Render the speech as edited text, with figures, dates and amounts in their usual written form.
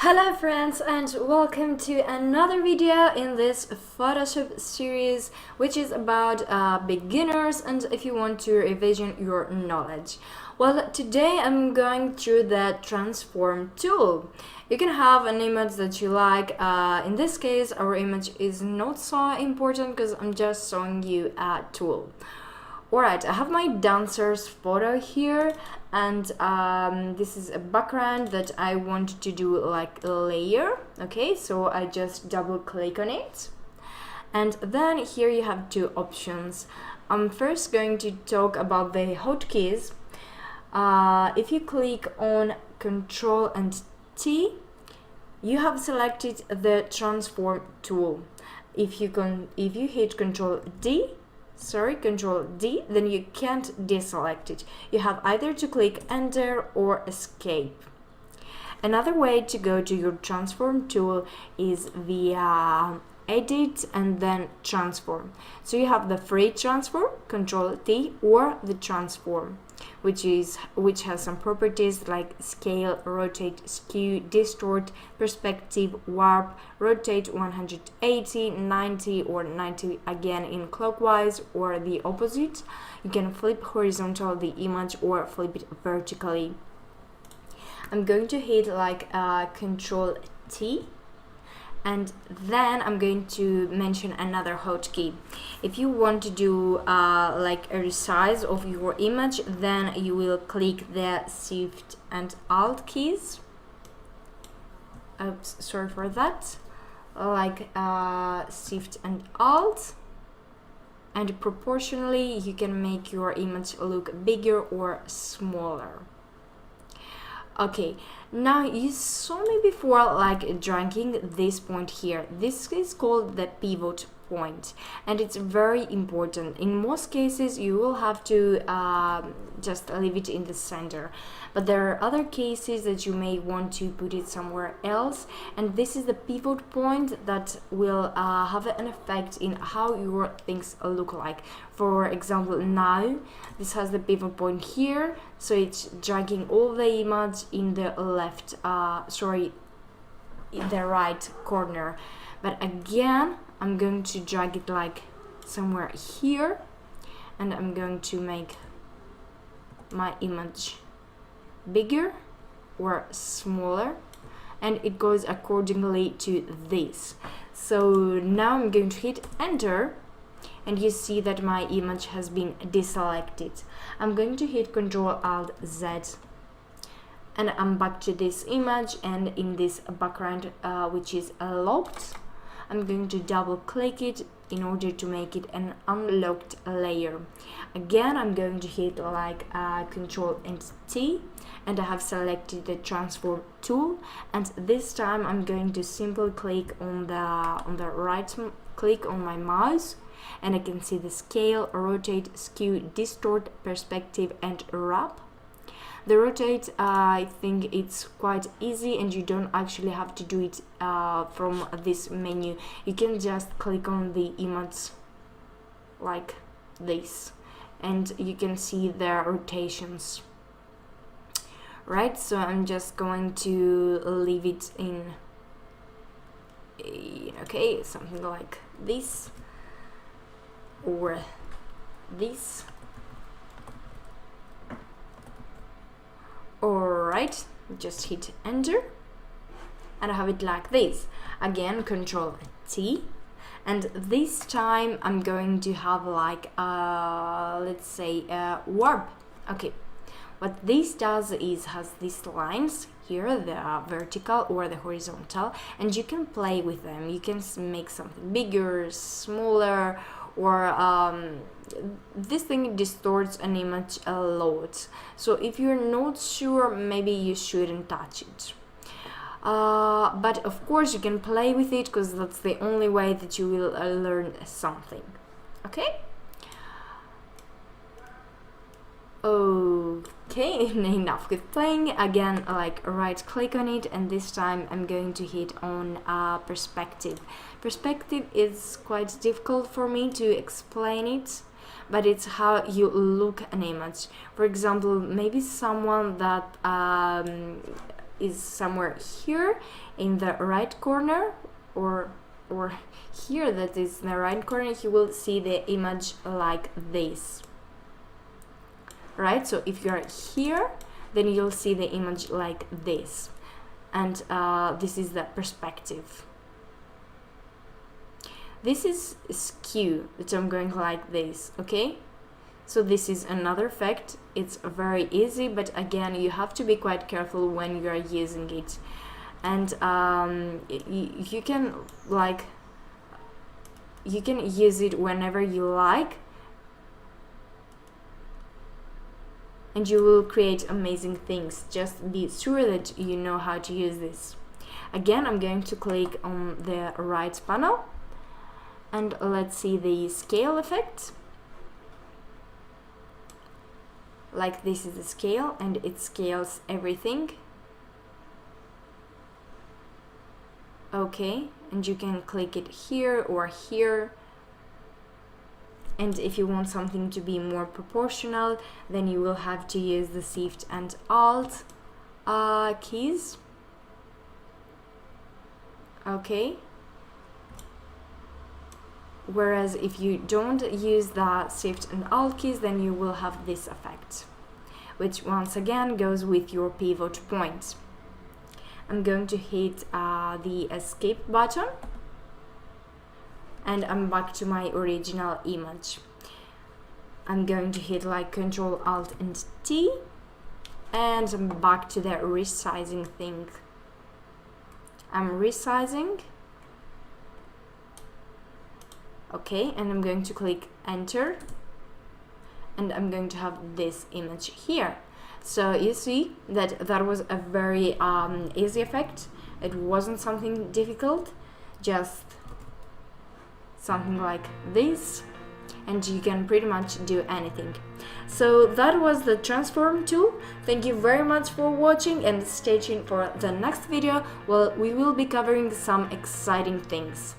Hello friends, and welcome to another video in this Photoshop series, which is about beginners and if you want to revision your knowledge. Well, today I'm going through the transform tool. You can have an image that you like. In this case, our image is not so important because I'm just showing you a tool. Alright, I have my dancer's photo here, and this is a background that I want to do like a layer. Okay, so I just double click on it, and then here you have two options. I'm first going to talk about the hotkeys. If you click on Ctrl and T, you have selected the transform tool. If you hit Ctrl D, then you can't deselect it. You have either to click enter or escape. Another way to go to your transform tool is via edit and then transform. So you have the free transform, Ctrl T, or the transform, which has some properties like scale, rotate, skew, distort, perspective, warp, rotate 180, 90, or 90 again in clockwise, or the opposite. You can flip horizontal the image or flip it vertically. I'm going to hit like Ctrl T, and then I'm going to mention another hotkey. If you want to do like a resize of your image, then you will click the Shift and Alt keys. Oops, sorry for that. Like Shift and Alt, and proportionally you can make your image look bigger or smaller. Okay, now you saw me before like dragging this point here. This is called the pivot point, and it's very important. In most cases you will have to just leave it in the center, but there are other cases that you may want to put it somewhere else, and this is the pivot point that will have an effect in how your things look like. For example, now this has the pivot point here, so it's dragging all the image in the in the right corner. But again, I'm going to drag it like somewhere here, and I'm going to make my image bigger or smaller, and it goes accordingly to this. So now I'm going to hit enter, and you see that my image has been deselected. I'm going to hit Ctrl Alt Z, and I'm back to this image, and in this background which is locked, I'm going to double click it in order to make it an unlocked layer. Again, I'm going to hit like Ctrl and T, and I have selected the transform tool, and this time I'm going to simply click on the right click on my mouse, and I can see the scale, rotate, skew, distort, perspective, and wrap. The rotate, I think it's quite easy, and you don't actually have to do it from this menu. You can just click on the image like this, and you can see the rotations. Right, so I'm just going to leave it in okay, something like this or this. Alright, just hit enter, and I have it like this. Again, Ctrl T, and this time I'm going to have like let's say warp. Okay, what this does is has these lines here, the vertical or the horizontal, and you can play with them. You can make something bigger, smaller, or this thing distorts an image a lot. So if you're not sure, maybe you shouldn't touch it. But of course you can play with it, because that's the only way that you will learn something. Okay? Okay, enough with playing. Again, like right click on it, and this time I'm going to hit on perspective. Perspective is quite difficult for me to explain it, but it's how you look an image. For example, maybe someone that is somewhere here in the right corner, or here, that is in the right corner, you will see the image like this, right? So if you are here, then you'll see the image like this, and this is the perspective. This is skew, that I'm going like this, okay? So this is another effect. It's very easy, but again, you have to be quite careful when you are using it. And you can use it whenever you like, and you will create amazing things. Just be sure that you know how to use this. Again, I'm going to click on the right panel, and let's see the scale effect. Like, this is the scale, and it scales everything. Okay, and you can click it here or here. And if you want something to be more proportional, then you will have to use the Shift and Alt keys. Okay. Whereas if you don't use the Shift and Alt keys, then you will have this effect, which once again goes with your pivot point. I'm going to hit the escape button, and I'm back to my original image. I'm going to hit like Control Alt and T, and I'm back to the resizing thing. I'm resizing. Okay, and I'm going to click Enter, and I'm going to have this image here. So you see that that was a very easy effect. It wasn't something difficult, just something like this, and you can pretty much do anything. So that was the transform tool. Thank you very much for watching, and stay tuned for the next video. Well, we will be covering some exciting things.